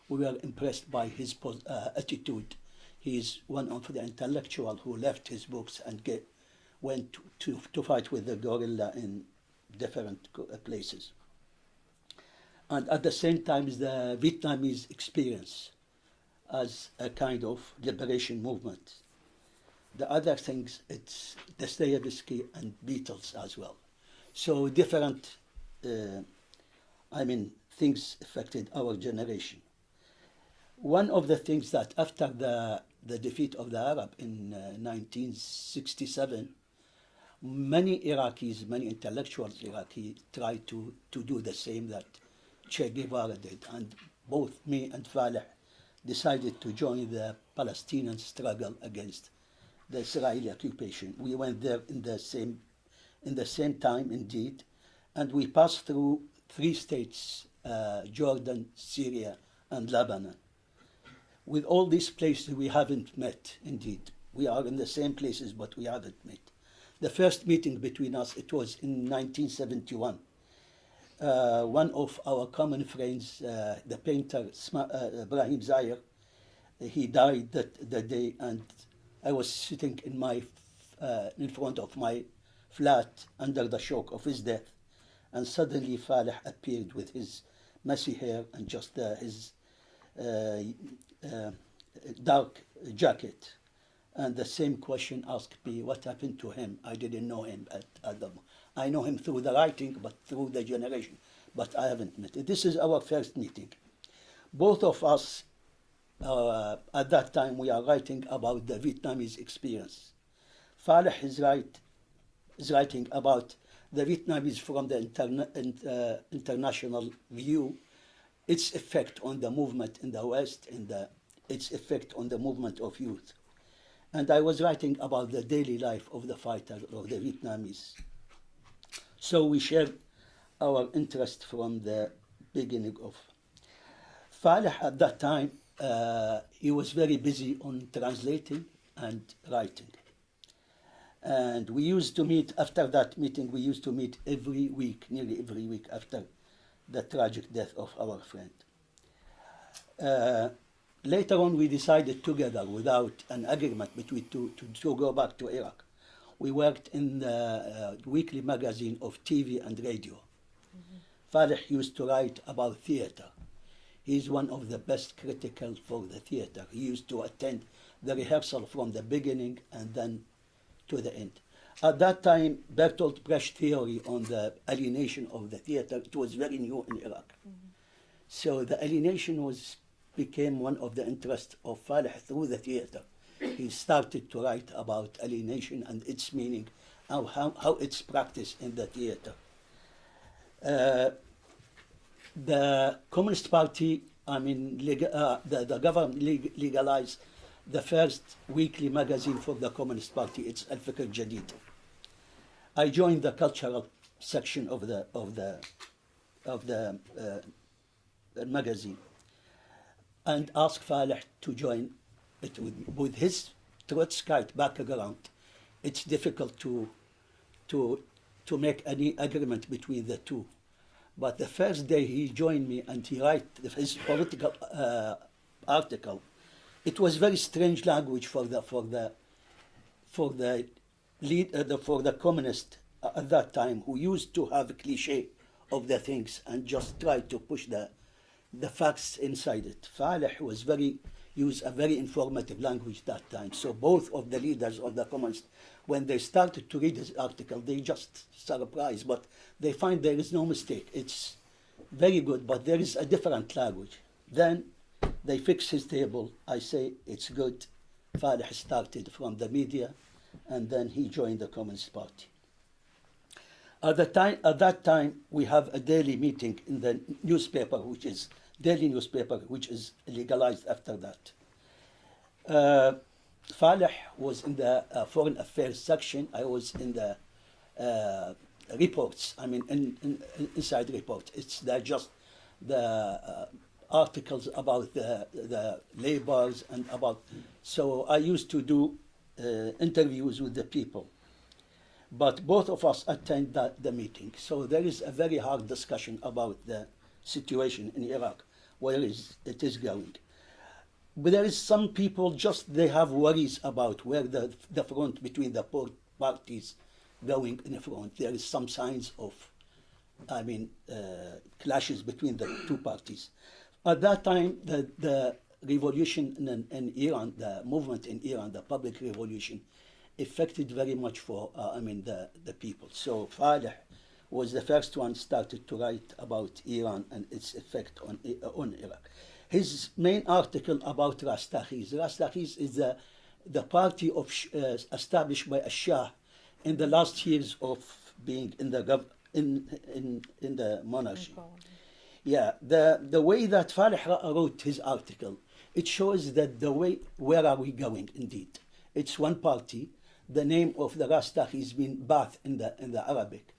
we were impressed by his attitude. He is one of the intellectuals who left his books and went to fight with the guerrilla in different places. And at the same time, the Vietnamese experience as a kind of liberation movement. The other things, it's Dostoevsky and Beatles as well. So different, things affected our generation. One of the things that after the defeat of the Arab in 1967, many Iraqis, many intellectuals Iraqi tried to do the same that Che Guevara did. And both me and Faleh decided to join the Palestinian struggle against the Israeli occupation. We went there in the same time, indeed, and we passed through 3 states, Jordan, Syria, and Lebanon. With all these places we haven't met, indeed. We are in the same places, but we haven't met. The first meeting between us, it was in 1971. One of our common friends, the painter Ibrahim Zahir, he died that day, and I was sitting in front of my flat under the shock of his death, and suddenly Faleh appeared with his messy hair and just his dark jacket. And the same question asked me, what happened to him? I didn't know him at Adam. I know him through the writing, but through the generation, but I haven't met him. This is our first meeting. Both of us, at that time, we are writing about the Vietnamese experience. Faleh is writing about the Vietnamese from the international view, its effect on the movement in the West, and its effect on the movement of youth. And I was writing about the daily life of the fighters, of the Vietnamese. So we shared our interest from the beginning of. Faleh at that time, he was very busy on translating and writing. And we used to meet, after that meeting, we used to meet every week, nearly every week after the tragic death of our friend. Later on, we decided together, without an agreement between to go back to Iraq. We worked in the weekly magazine of TV and radio. Faleh used to write about theater. He's one of the best critical for the theater. He used to attend the rehearsal from the beginning and then to the end. At that time, Bertolt Brecht theory on the alienation of the theater, it was very new in Iraq. So the alienation became one of the interests of Faleh through the theater. He started to write about alienation and its meaning, how it's practiced in the theater. The Communist Party the government legalized the first weekly magazine for the Communist Party. It's Al-Fikr Jadid. I joined the cultural section of the magazine and asked Faleh to join it with me. With his Trotskyite background, it's difficult to make any agreement between the two. But the first day he joined me and he wrote his political article, it was very strange language for the communist at that time, who used to have a cliche of the things and just try to push the facts inside it. Faleh was used a very informative language that time. So both of the leaders of the communists, when they started to read his article, they just surprised, but they find there is no mistake. It's very good, but there is a different language. Then they fix his table. I say it's good. Faleh started from the media, and then he joined the Communist Party. At that time, we have a daily meeting in the newspaper, which is legalized after that. Faleh was in the Foreign Affairs section. I was in the reports. Inside reports. It's just the articles about the labors and about. So I used to do interviews with the people. But both of us attend the meeting. So there is a very hard discussion about the situation in Iraq, where it is going. But there is some people they have worries about where the front between the parties going in front. There is some signs of, clashes between the two parties. At that time, the revolution in Iran, the movement in Iran, the public revolution, affected very much for the people. So Faleh was the first one started to write about Iran and its effect on Iraq. His main article about Rastakhiz. Rastakhiz is the party established by a Shah in the last years of being in the monarchy. Yeah, the way that Faleh wrote his article, it shows that where are we going indeed. It's one party. The name of the Rastakhi has been Baath in the Arabic.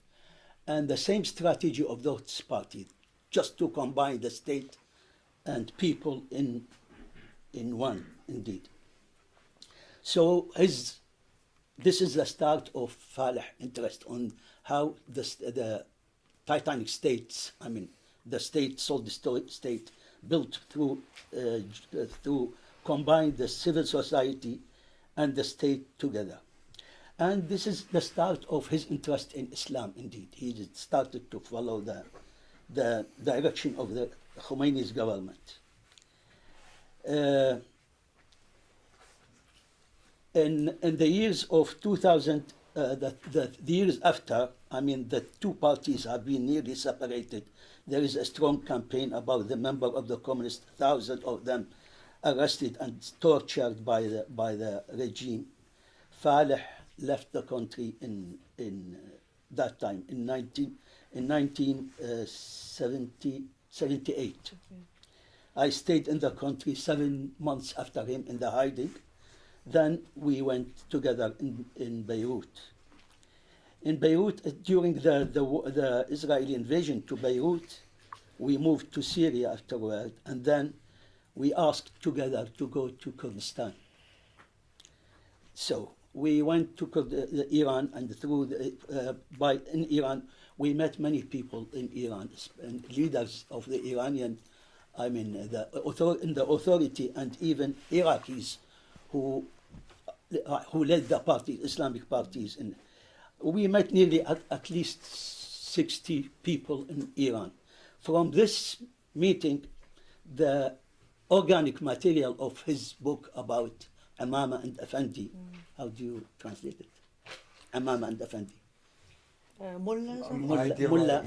And the same strategy of those parties, just to combine the state and people in one, indeed. So this is the start of Faleh interest on how the Titanic states, the state, sold state, built through combine the civil society and the state together. And this is the start of his interest in Islam, indeed. He started to follow the direction of the Khomeini's government. In the years of 2000, the years after, the two parties have been nearly separated. There is a strong campaign about the member of the communists, thousands of them arrested and tortured by the regime. Faleh left the country in that time, in 1978. I stayed in the country 7 months after him in the hiding. Then we went together in Beirut. In Beirut, during the Israeli invasion to Beirut, we moved to Syria afterward, and then we asked together to go to Kurdistan. So we went to Iran, and in Iran, we met many people in Iran, and leaders of the Iranian, in the authority, and even Iraqis who led the parties, Islamic parties. We met nearly at least 60 people in Iran. From this meeting, the organic material of his book about Amama and Effendi, how do you translate it? Amama and Effendi. Mullah.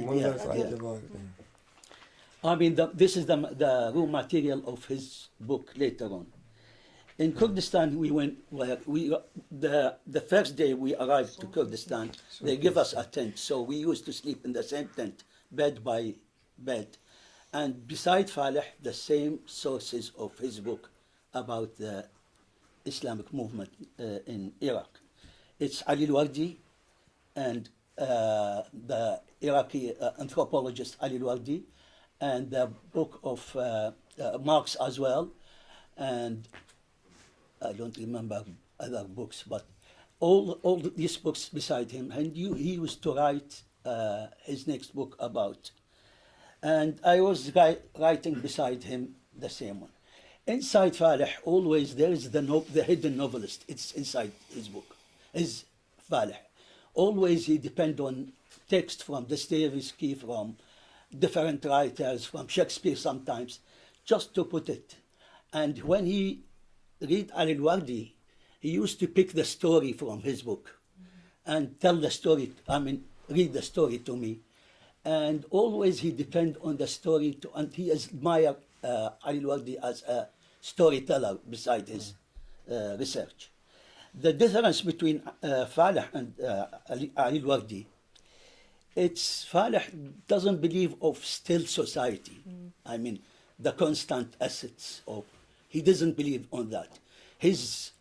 This is the raw material of his book later on. In Kurdistan, we went the first day we arrived to Kurdistan, they give us a tent. So we used to sleep in the same tent, bed by bed. And beside Faleh, the same sources of his book about the Islamic movement in Iraq. It's Ali al-Wardi and the Iraqi anthropologist Ali al-Wardi, and the book of Marx as well, and I don't remember other books, but all these books beside him, and he used to write his next book about. And I was writing beside him the same one. Inside Faleh, always there is the hidden novelist. It's inside his book, his Faleh. Always he depend on text from Dostoevsky, from different writers, from Shakespeare sometimes, just to put it. And when he read Ali al-Wardi, he used to pick the story from his book and tell the story, read the story to me. And always he depend on the story, and he admire Ali al-Wardi as a storyteller beside his research. The difference between Faleh and Ali al-Wardi, it's Faleh doesn't believe of still society. The constant assets of, he doesn't believe on that. He's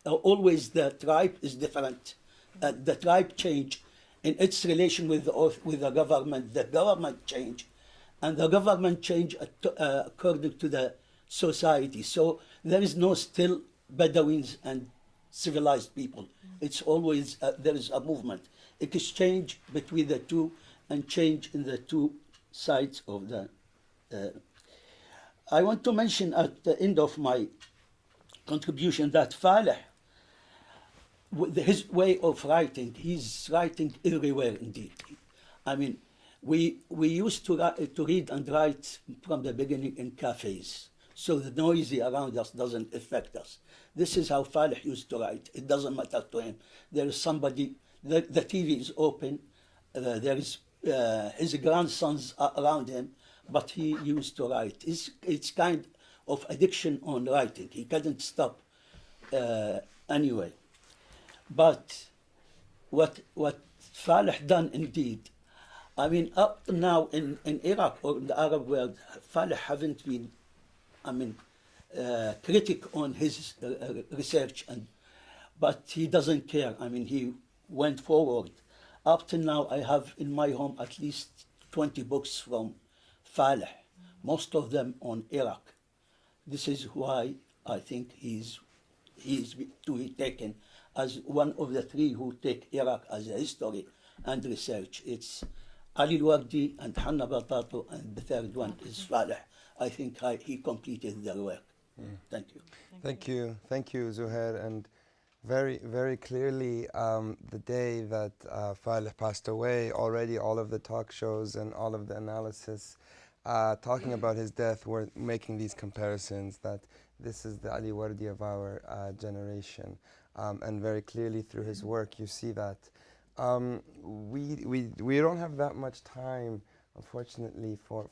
always the tribe is different. The tribe change in its relation with the government. The government change, and the government change according to the society. So there is no still Bedouins and civilized people. It's always there is a movement, exchange between the two, and change in the two sides of the. I want to mention at the end of my contribution that Faleh, with his way of writing, he's writing everywhere indeed. We used to read and write from the beginning in cafes, so the noisy around us doesn't affect us. This is how Faleh used to write. It doesn't matter to him. There is somebody, the TV is open, there is his grandsons are around him, but he used to write. It's kind of addiction on writing. He couldn't stop anyway. But what Faleh done indeed, up to now in Iraq or in the Arab world, Faleh haven't been, critic on his research, but he doesn't care. He went forward. Up to now, I have in my home at least 20 books from Faleh, most of them on Iraq. This is why I think he's to be taken as one of the three who take Iraq as a history and research. It's Ali al-Wardi and Hanna Batato, and the third one is Faleh. I think he completed their work. Thank you. Thank you, Zuhair. And very, very clearly, the day that Faleh passed away, already all of the talk shows and all of the analysis talking about his death were making these comparisons, that this is the Ali Wardi of our generation. And very clearly through his work, you see that. We don't have that much time, unfortunately, for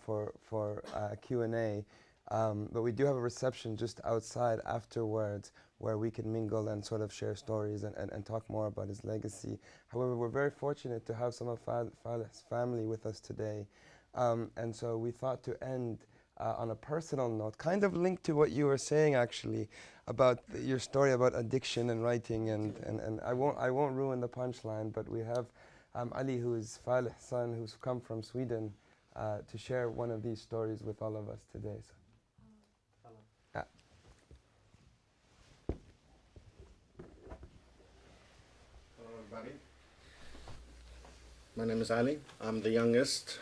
Q&A, but we do have a reception just outside afterwards where we can mingle and sort of share stories and talk more about his legacy. However, we're very fortunate to have some of Faleh's family with us today. And so we thought to end on a personal note, kind of linked to what you were saying actually about your story about addiction and writing, and I won't ruin the punchline, but we have Ali, who is Faleh's son, who's come from Sweden, to share one of these stories with all of us today. So. Hello everybody. My name is Ali. I'm the youngest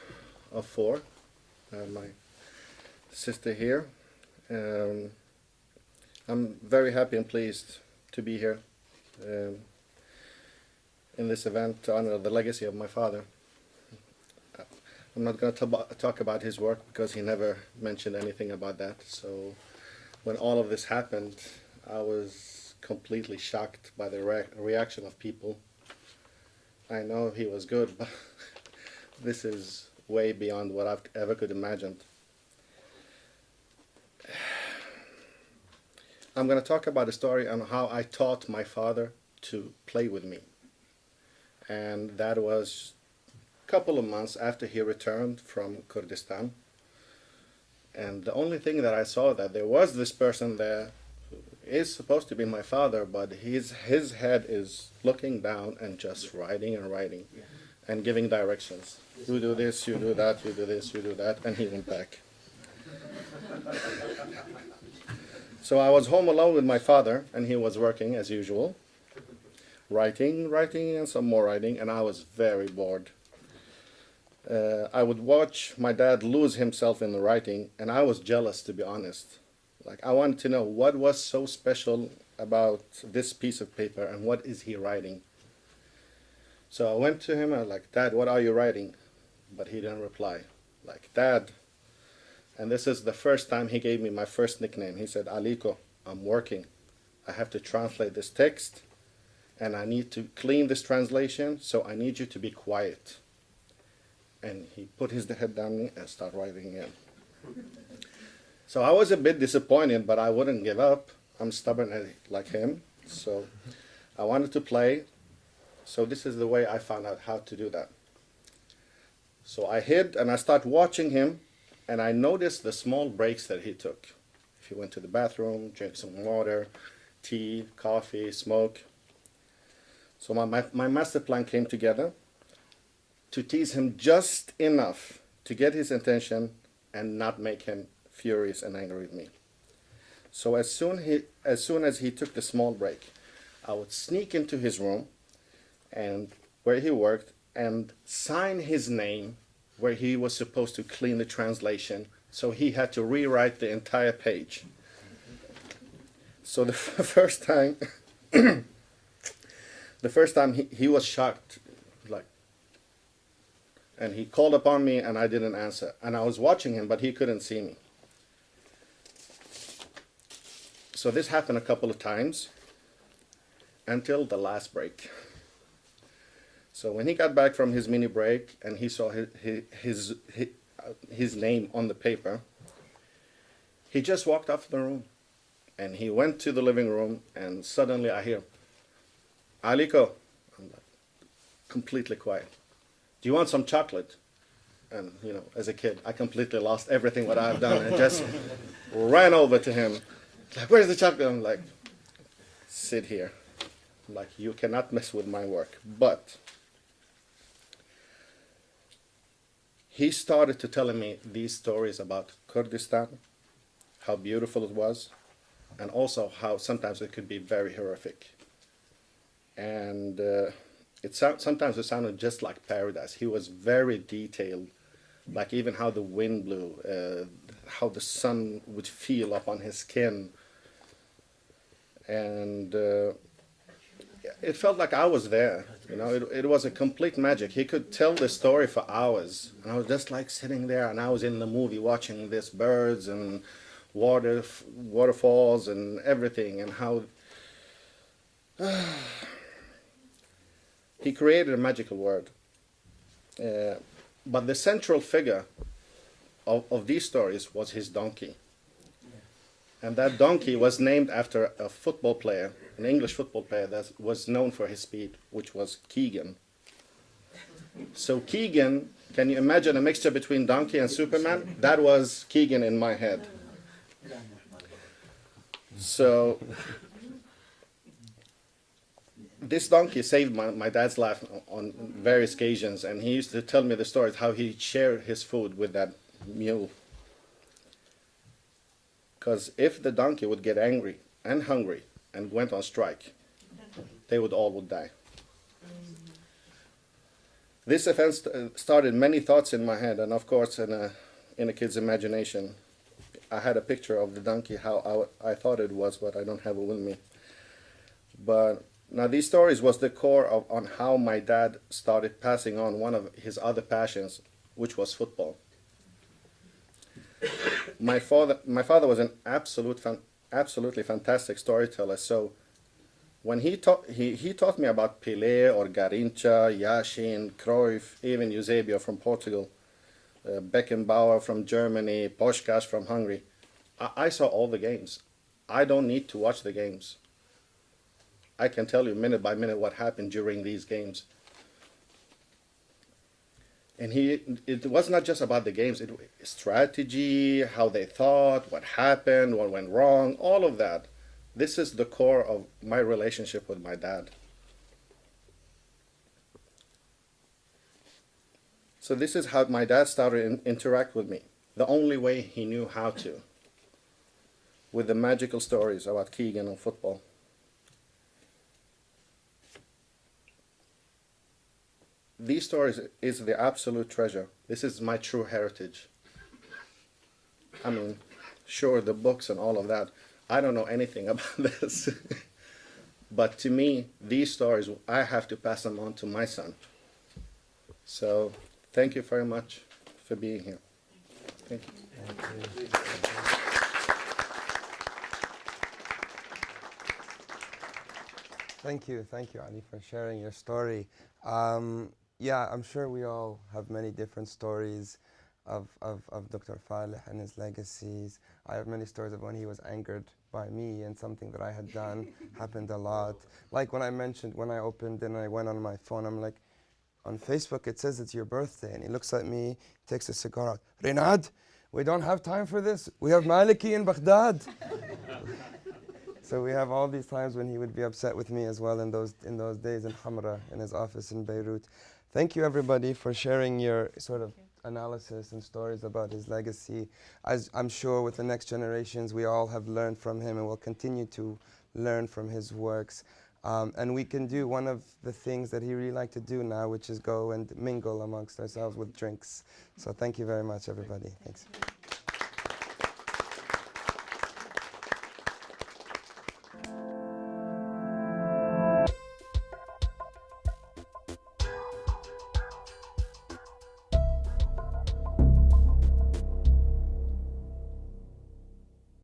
of four. My sister here. I'm very happy and pleased to be here in this event to honor the legacy of my father. I'm not going to talk about his work because he never mentioned anything about that. So when all of this happened, I was completely shocked by the reaction of people. I know he was good, but this is way beyond what I've ever could imagine. I'm going to talk about a story on how I taught my father to play with me. And that was couple of months after he returned from Kurdistan. And the only thing that I saw that there was this person there who is supposed to be my father, but his head is looking down and just writing and writing and giving directions. You do this, you do that, you do this, you do that, and he went back. So I was home alone with my father, and he was working as usual, writing, and some more writing, and I was very bored. I would watch my dad lose himself in the writing, and I was jealous, to be honest. Like, I wanted to know what was so special about this piece of paper, and what is he writing? So I went to him, and I was like, Dad, what are you writing? But he didn't reply. Like, Dad. And this is the first time he gave me my first nickname. He said, Aliko, I'm working. I have to translate this text, and I need to clean this translation, so I need you to be quiet. And he put his head down and started writing again. So I was a bit disappointed, but I wouldn't give up. I'm stubborn like him, so I wanted to play. So this is the way I found out how to do that. So I hid and I started watching him, and I noticed the small breaks that he took. If he went to the bathroom, drank some water, tea, coffee, smoke. So my master plan came together to tease him just enough to get his attention and not make him furious and angry with me. So as soon as he took the small break, I would sneak into his room and where he worked and sign his name where he was supposed to clean the translation, so he had to rewrite the entire page. So the first time he was shocked, like, and he called upon me and I didn't answer. And I was watching him, but he couldn't see me. So this happened a couple of times until the last break. So when he got back from his mini break and he saw his name on the paper, he just walked out of the room. And he went to the living room, and suddenly I hear, Aliko. I'm like, completely quiet. Do you want some chocolate? And, you know, as a kid, I completely lost everything what I've done and just ran over to him. Like, where's the chocolate? I'm like, sit here. I'm like, you cannot mess with my work. But he started to telling me these stories about Kurdistan, how beautiful it was, and also how sometimes it could be very horrific. And sometimes it sounded just like paradise. He was very detailed, like even how the wind blew, how the sun would feel up on his skin. And it felt like I was there. You know, it was a complete magic. He could tell the story for hours. And I was just like sitting there, and I was in the movie watching these birds and waterfalls and everything, and how he created a magical world. But the central figure of these stories was his donkey. And that donkey was named after a football player, an English football player that was known for his speed, which was Keegan. So Keegan, can you imagine a mixture between donkey and Superman? That was Keegan in my head. So this donkey saved my dad's life on various occasions, and he used to tell me the stories how he shared his food with that mule. Because if the donkey would get angry and hungry and went on strike, they would all die. This event started many thoughts in my head, and of course in a kid's imagination. I had a picture of the donkey, how I thought it was, but I don't have it with me. But now these stories was the core on how my dad started passing on one of his other passions, which was football. My father was an absolutely fantastic storyteller. So when he taught me about Pelé or Garrincha, Yashin, Cruyff, even Eusebio from Portugal, Beckenbauer from Germany, Puskás from Hungary. I saw all the games. I don't need to watch the games. I can tell you minute by minute what happened during these games. And it was not just about the games, it strategy, how they thought, what happened, what went wrong, all of that. This is the core of my relationship with my dad. So this is how my dad started to interact with me. The only way he knew how to. With the magical stories about Keegan and football. These stories is the absolute treasure. This is my true heritage. I mean, sure, the books and all of that, I don't know anything about this. But to me, these stories, I have to pass them on to my son. So, thank you very much for being here. Thank you. Thank you, Ali, for sharing your story. Yeah, I'm sure we all have many different stories of Dr. Faleh and his legacies. I have many stories of when he was angered by me and something that I had done happened a lot. Like when I mentioned, when I opened and I went on my phone, I'm like, on Facebook it says it's your birthday. And he looks at me, takes a cigar out. Rinad, we don't have time for this. We have Maliki in Baghdad. So we have all these times when he would be upset with me as well in those days in Hamra, in his office in Beirut. Thank you, everybody, for sharing your sort of analysis and stories about his legacy. As I'm sure with the next generations, we all have learned from him and will continue to learn from his works. And we can do one of the things that he really liked to do now, which is go and mingle amongst ourselves with drinks. So thank you very much, everybody. Thanks.